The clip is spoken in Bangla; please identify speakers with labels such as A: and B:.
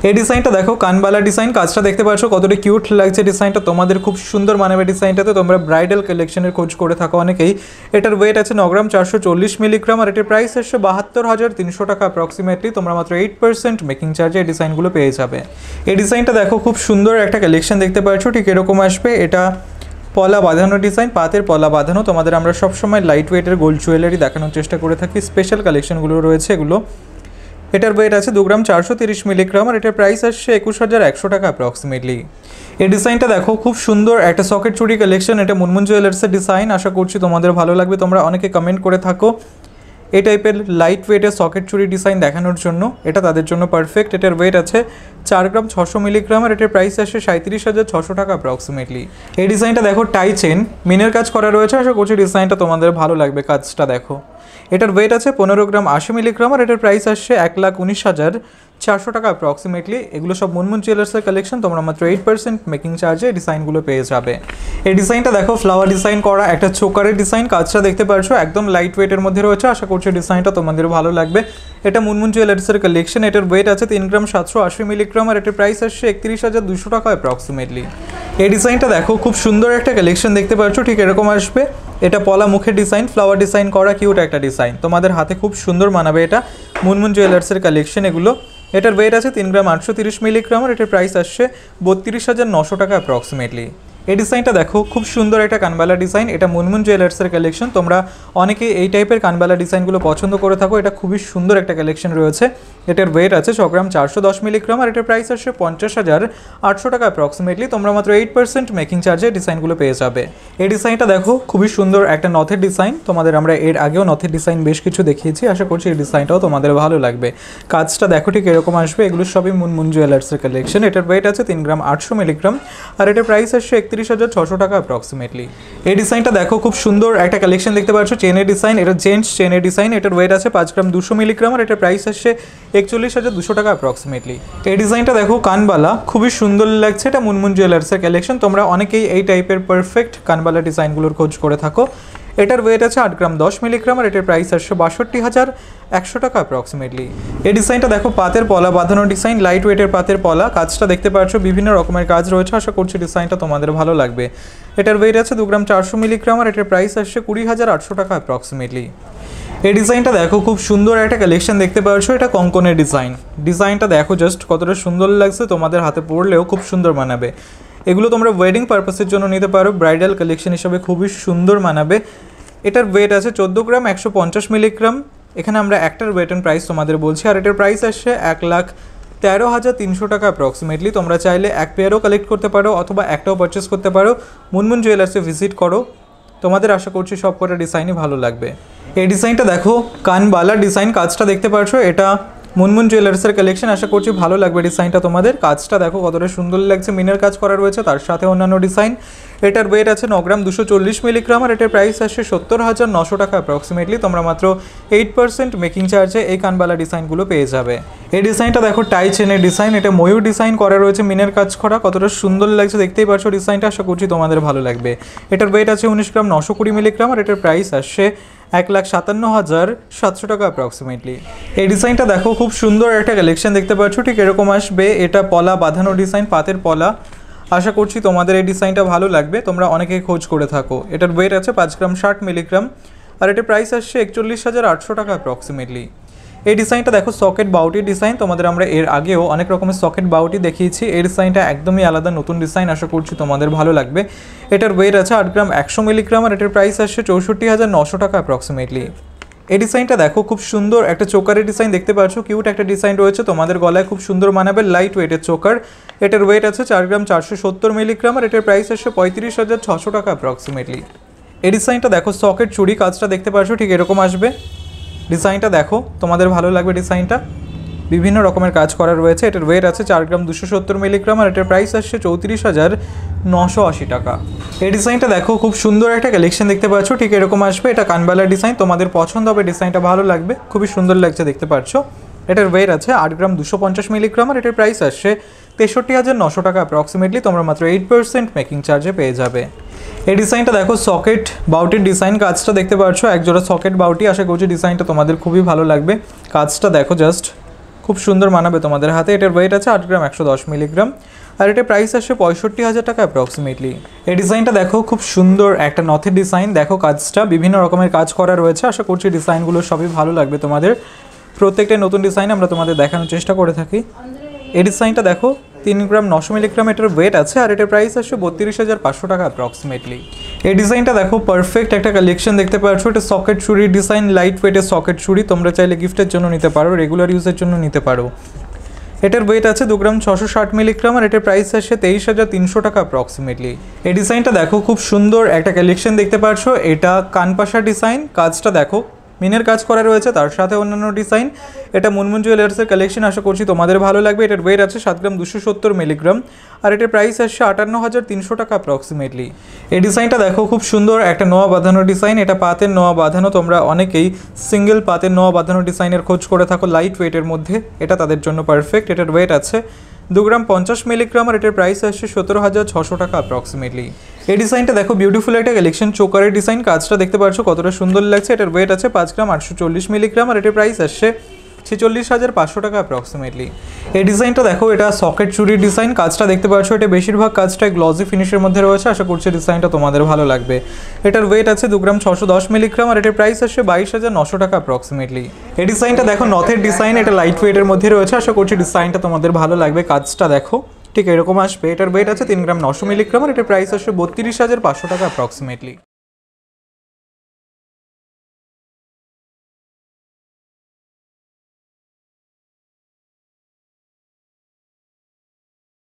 A: এই ডিজাইনটা দেখো কানবালা ডিজাইন, কাজটা দেখতে পাচ্ছ কতটা কিউট লাগছে ডিজাইনটা, তোমাদের খুব সুন্দর মানাবে ডিজাইনটাতে। তোমরা ব্রাইডাল কালেকশনের খোঁজ করে থাকো অনেকেই। এটার ওয়েট আছে 9 গ্রাম 440 মিলিগ্রাম আর এটার প্রাইস আসছে 72,300 টাকা অ্যাপ্রক্সিমেটলি। তোমরা মাত্র 8% মেকিং চার্জে এই ডিজাইনগুলো পেয়ে যাবে। এই ডিজাইনটা দেখো খুব সুন্দর একটা কালেকশন দেখতে পাচ্ছ, ঠিক এরকম আসবে। এটা পলা বাঁধানো ডিজাইন, পাতের পলা বাঁধানো। তোমাদের আমরা সবসময় লাইট ওয়েটের গোল্ড জুয়েলারি দেখানোর চেষ্টা করে থাকি, স্পেশাল কালেকশনগুলো রয়েছে এগুলো। এটার ওয়েট আছে 2 গ্রাম 430 মিলিগ্রাম আর এটার প্রাইস আসছে 21,100 টাকা অ্যাপ্রক্সিমেটলি। এই ডিজাইনটা দেখো খুব সুন্দর একটা সকেট চুড়ি কালেকশন, এটা মুনমুন জুয়েলার্সের ডিজাইন। আশা করছি তোমাদের ভালো লাগবে। তোমরা অনেকে কমেন্ট করে থাকো এই টাইপের লাইট ওয়েটের সকেট চুড়ি ডিজাইন দেখানোর জন্য, এটা তাদের জন্য পারফেক্ট। এটার ওয়েট আছে 4 গ্রাম 600 মিলিগ্রাম আর এটার প্রাইস আসছে 37,600 টাকা অ্যাপ্রক্সিমেটলি। এই ডিজাইনটা দেখো টাই চেন, মিনের কাজ করা রয়েছে। আশা করছি ডিজাইনটা তোমাদের ভালো লাগবে। কাজটা দেখো, এটার ওয়েট আছে 15 গ্রাম 80 মিলিগ্রাম আর এটার প্রাইস আসছে 1,19,400 টাকা অ্যাপ্রক্সিমেটলি। এগুলো সব মুনমুন জুয়েলার্সের কালেকশন। তোমরা মাত্র 8% মেকিং চার্জে ডিজাইনগুলো পেয়ে যাবে। এই ডিজাইনটা দেখো ফ্লাওয়ার ডিজাইন করা একটা চোকারের ডিজাইন, কাজটা দেখতে পাচ্ছ একদম লাইট ওয়েটের মধ্যে রয়েছে। আশা করছি ডিজাইনটা তোমাদের ভালো লাগবে। এটা মুনমুন জুয়েলার্সের কালেকশন। এটার ওয়েট আছে 3 গ্রাম 780 মিলিগ্রাম আর এটার প্রাইস আসছে 31,200 টাকা অ্যাপ্রক্সিমেটলি। এই ডিজাইনটা দেখো খুব সুন্দর একটা কালেকশন দেখতে পাচ্ছ, ঠিক এরকম আসবে। এটা পলা মুখের ডিজাইন, ফ্লাওয়ার ডিজাইন করা কিউট একটা ডিজাইন, তোমাদের হাতে খুব সুন্দর মানাবে। এটা মুনমুন জুয়েলার্সের কালেকশন এগুলো। এটার ওয়েট আছে 3 গ্রাম 830 মিলিগ্রাম আর এটার প্রাইস আসছে 32,900 টাকা অ্যাপ্রক্সিমেটলি। এই ডিজাইনটা দেখো খুব সুন্দর একটা কানবালা ডিজাইন, এটা মুনমুন জুয়েলার্সের কালেকশন। তোমরা অনেকে এই টাইপের কানবালা ডিজাইনগুলো পছন্দ করে থাকো, এটা খুবই সুন্দর একটা কালেকশন রয়েছে। এটার ওয়েট আছে 6 গ্রাম 410 মিলিগ্রাম আর এটার প্রাইস আসছে 50,800 টাকা অ্যাপ্রক্সিমেটলি। তোমরা মাত্র 8% মেকিং চার্জে ডিজাইনগুলো পেয়ে যাবে। এই ডিজাইনটা দেখো খুবই সুন্দর একটা নথের ডিজাইন, তোমাদের আমরা এর আগেও নথের ডিজাইন বেশ কিছু দেখিয়েছি। আশা করছি এই ডিজাইনটাও তোমাদের ভালো লাগবে। কাজটা দেখো ঠিক এরকম আসবে। এগুলো সবই মুনমুন জুয়েলার্সের কালেকশন। এটার ওয়েট আছে 3 গ্রাম 800 মিলিগ্রাম আর এটার প্রাইস আসছে 31,600 টাকা অ্যাপ্রক্সিমেটলি। এই ডিজাইনটা দেখো খুব সুন্দর একটা কালেকশন দেখতে পাচ্ছ, চেনের ডিজাইন। এটা জেন্টস চেনের ডিজাইন। এটার ওয়েট আছে 5 গ্রাম 200 মিলিগ্রাম আর এটার প্রাইস আসছে 41,200 টাকা অ্যাপ্রক্সিমেটলি। এই ডিজাইনটা দেখো কানবালা, খুবই সুন্দর লাগছে। এটা মুনমুন জুয়েলার্সের কালেকশন। তোমরা অনেকেই এই টাইপের পারফেক্ট কানবালা ডিজাইনগুলোর খোঁজ করে থাকো। এটার ওয়েট আছে 8 গ্রাম 10 মিলিগ্রাম আর এটার প্রাইস আসছে 62,100 টাকা অ্যাপ্রক্সিমেটলি। এই ডিজাইনটা দেখো পাতের পলা বাঁধানো ডিজাইন, লাইট ওয়েটের পাতের পলা। কাজটা দেখতে পাচ্ছ বিভিন্ন রকমের কাজ রয়েছে। আশা করছি ডিজাইনটা তোমাদের ভালো লাগবে। এটার ওয়েট আছে 2 গ্রাম 400 মিলিগ্রাম আর এটার প্রাইস আসছে 20,800 টাকা অ্যাপ্রক্সিমেটলি। এই ডিজাইনটা দেখো খুব সুন্দর একটা কালেকশন দেখতে পাচ্ছ, এটা কঙ্কনের ডিজাইন। ডিজাইনটা দেখো জাস্ট কতটা সুন্দর লাগছে, তোমাদের হাতে পরলেও খুব সুন্দর মানাবে। এগুলো তোমরা ওয়েডিং পারপাসের জন্য নিতে পারো, ব্রাইডাল কালেকশন হিসাবে খুবই সুন্দর মানাবে। এটার ওয়েট আছে 14 গ্রাম 150 মিলিগ্রাম। এখানে আমরা একটার ওয়েট অ্যান্ড প্রাইস তোমাদের বলছি আর এটার প্রাইস আসছে 1,13,300 টাকা অ্যাপ্রক্সিমেটলি। তোমরা চাইলে এক পেয়ারও কালেক্ট করতে পারো অথবা একটাও পারচেস করতে পারো। মুনমুন জুয়েলার্সে ভিজিট করো, তোমাদের আশা করছি সব কটা ডিজাইনই ভালো লাগবে। এই ডিজাইনটা দেখো কানবালা ডিজাইন, কাজটা দেখতে পাচ্ছ এটা মুনমুন জুয়েলার্সের কালেকশন। আশা করছি ভালো লাগবে ডিজাইনটা তোমাদের। কাজটা দেখো কতটা সুন্দর লাগছে, মিনের কাজ করা রয়েছে, তার সাথে অন্যান্য ডিজাইন। এটার ওয়েট আছে 9 গ্রাম 240 মিলিগ্রাম আর এটার প্রাইস আসছে 70,900 টাকা অ্যাপ্রক্সিমেটলি। তোমরা মাত্র 8% মেকিং চার্জে এই কানবালা ডিজাইনগুলো পেয়ে যাবে। এই ডিজাইনটা দেখো টাই চেনের ডিজাইন, এটা ময়ূর ডিজাইন করা রয়েছে, মিনের কাজ করা, কতটা সুন্দর লাগছে দেখতেই পাচ্ছ ডিজাইনটা। আশা করছি তোমাদের ভালো লাগবে। এটার ওয়েট আছে 19 গ্রাম 920 মিলিগ্রাম আর এটার প্রাইস আসছে 1,57,700 টাকা অ্যাপ্রক্সিমেটলি। এই ডিজাইনটা দেখো খুব সুন্দর একটা কালেকশন দেখতে পাচ্ছ, ঠিক এরকম আসবে। এটা পলা বাঁধানো ডিজাইন, পাতের পলা। আশা করছি তোমাদের এই ডিজাইনটা ভালো লাগবে, তোমরা অনেকে খোঁজ করে থাকো। এটার ওয়েট আছে 5 গ্রাম 60 মিলিগ্রাম আর এটার প্রাইস আসছে 41,800 টাকা অ্যাপ্রক্সিমেটলি। এই ডিজাইনটা দেখো সকেট বাউটির ডিজাইন, তোমাদের আমরা এর আগেও অনেক রকমের সকেট বাউটি দেখিয়েছি। এই ডিজাইনটা একদমই আলাদা নতুন ডিজাইন, আশা করছি তোমাদের ভালো লাগবে। এটার ওয়েট আছে 8 গ্রাম 100 মিলিগ্রাম আর এটার প্রাইস আসছে 64,900 টাকা অ্যাপ্রক্সিমেটলি। এই ডিজাইনটা দেখো খুব সুন্দর একটা চোকারের ডিজাইন দেখতে পাচ্ছ, কিউট একটা ডিজাইন রয়েছে, তোমাদের গলায় খুব সুন্দর মানাবে, লাইট ওয়েটের চোকার। এটার ওয়েট আছে 4 গ্রাম 470 মিলিগ্রাম আর এটার প্রাইস আসছে 35,600 টাকা অ্যাপ্রক্সিমেটলি। এই ডিজাইনটা দেখো সকেট চুড়ি, কাজটা দেখতে পাচ্ছ ঠিক এরকম আসবে। ডিজাইনটা দেখো তোমাদের ভালো লাগবে। ডিজাইনটা বিভিন্ন রকমের কাজ করা রয়েছে। এটার ওয়েট আছে 4 গ্রাম 270 মিলিগ্রাম আর এটার প্রাইস আসছে 34,980 টাকা। এই ডিজাইনটা দেখো খুব সুন্দর একটা কালেকশন দেখতে পাচ্ছ, ঠিক এরকম আসবে। এটা কানবালার ডিজাইন, তোমাদের পছন্দ হবে, ডিজাইনটা ভালো লাগবে, খুবই সুন্দর লাগছে দেখতে পাচ্ছ। এটার ওয়েট আছে 8 গ্রাম 250 মিলিগ্রাম আর এটার প্রাইস আসছে 63,900 টাকা অ্যাপ্রক্সিমেটলি। তোমরা মাত্র 8% মেকিং চার্জে পেয়ে যাবে। এই ডিজাইনটা দেখো সকেট বাউটির ডিজাইন, কাজটা দেখতে পাচ্ছ একজোড়া সকেট বাউটি। আশা করছি ডিজাইনটা তোমাদের খুবই ভালো লাগবে। কাজটা দেখো জাস্ট খুব সুন্দর মানাবে তোমাদের হাতে। এটার ওয়েট আছে 8 গ্রাম 110 মিলিগ্রাম, আর এটার প্রাইস আসছে 65,000 টাকা অ্যাপ্রক্সিমেটলি। এই ডিজাইনটা দেখো, খুব সুন্দর একটা নথের ডিজাইন। দেখো কাজটা বিভিন্ন রকমের কাজ করা রয়েছে। আশা করছি ডিজাইনগুলো সবই ভালো লাগবে তোমাদের। প্রত্যেকটা নতুন ডিজাইন আমরা তোমাদের দেখানোর চেষ্টা করে থাকি। এই ডিজাইনটা দেখো 3 গ্রাম 900 মিলিগ্রাম এটার ওয়েট আছে, আর এটার প্রাইস আসছে 32,500 টাকা অ্যাপ্রক্সিমেটলি। এই ডিজাইনটা দেখো, পারফেক্ট একটা কালেকশন দেখতে পাচ্ছ। এটা সকেট চুড়ির ডিজাইন, লাইট ওয়েটের সকেট চুড়ি। তোমরা চাইলে গিফটের জন্য নিতে পারো, রেগুলার ইউজের জন্য নিতে পারো। এটার ওয়েট আছে 2 গ্রাম 660 মিলিগ্রাম, আর এটার প্রাইস আসছে 23,300 টাকা অ্যাপ্রক্সিমেটলি। এই ডিজাইনটা দেখো, খুব সুন্দর একটা কালেকশন দেখতে পাচ্ছ। এটা কানপাশা ডিজাইন। কাজটা দেখো, মিনের কাজ করা রয়েছে, তার সাথে অন্যান্য ডিজাইন। এটা মুনমুন জুয়েলার্সের কালেকশন। আশা করছি তোমাদের ভালো লাগবে। এটার ওয়েট আছে 7 গ্রাম 270 মিলিগ্রাম, আর এটার প্রাইস আসছে 58,300 টাকা অ্যাপ্রক্সিমেটলি। এই ডিজাইনটা দেখো, খুব সুন্দর একটা নোয়া বাঁধানো ডিজাইন। এটা পাতের নোয়া বাঁধানো। তোমরা অনেকেই সিঙ্গেল পাতের নোয়া বাঁধানো ডিজাইনের খোঁজ করে থাকো লাইট ওয়েটের মধ্যে, এটা তাদের জন্য পারফেক্ট। এটার ওয়েট আছে 2 গ্রাম 50 মিলিগ্রাম, আর এটার প্রাইস আসছে 17,600 টাকা অ্যাপ্রক্সিমেটলি। এই ডিজাইনটা দেখো, বিউটিফুল একটা কালেকশন, চোকারের ডিজাইন। কাজটা দেখতে পাচ্ছ কতটা সুন্দর লাগছে। এটার ওয়েট আছে 5 গ্রাম 840 মিলিগ্রাম, আর এটার প্রাইস আসছে 46,500 টাকা অ্যাপ্রক্সিমেটলি। এই ডিজাইনটা দেখো, এটা সকেট চুরির ডিজাইন। কাজটা দেখতে পাচ্ছ, এটা বেশিরভাগ কাজটা গ্লসি ফিনিশের মধ্যে রয়েছে। আশা করছি ডিজাইনটা তোমাদের ভালো লাগবে। এটার ওয়েট আছে 2 গ্রাম 610 মিলিগ্রাম, আর এটার প্রাইস আসছে 22,900 টাকা অ্যাপ্রক্সিমেটলি। এই ডিজাইনটা দেখো, নথের ডিজাইন। এটা লাইট ওয়েটের মধ্যে রয়েছে। আশা করছি ডিজাইনটা তোমাদের ভালো লাগবে। কাজটা দেখো ঠিক এরকম আসবে। এটার ওয়েট আছে 3 গ্রাম 900 মিলিগ্রাম, আর এটার প্রাইস আসছে 32,500 টাকা অ্যাপ্রক্সিমেটলি।